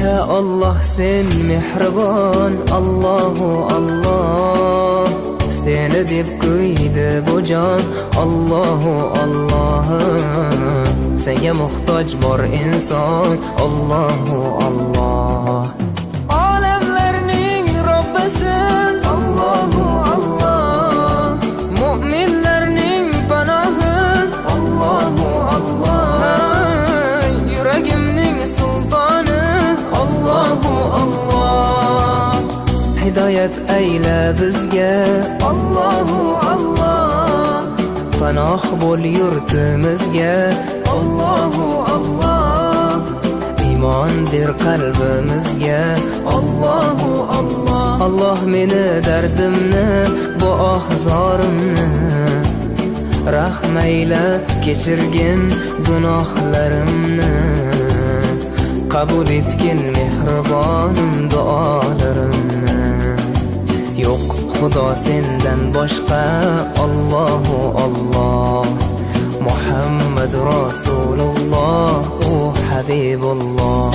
Ya Allah sen mehribon, Allahu Allah. Seni deb kuydi bu jon, Allahu Allah. Senga muhtoj bor inson, Allahu Allah. Olamlarning Robbisin, Allahu Allah. Mu'minlarning panohi, Allahu Allah. Yuragimning sultoni, Allahu Allah. Hidayat ayla bizga, Allahu Allah. Panoh bo'l yurtimizga, Allahu Allah. Iymon ber qalbimizga, Allahu Allah. Allah meni dardimni, bu ohzorimni rahmayla kechirgin gunohlarimni. Qabul etgin mehribonim duolarimni. Yo'q Xudo sendan boshqa, Allahu Allah. Muhammad Rasululloh, u Habibulloh.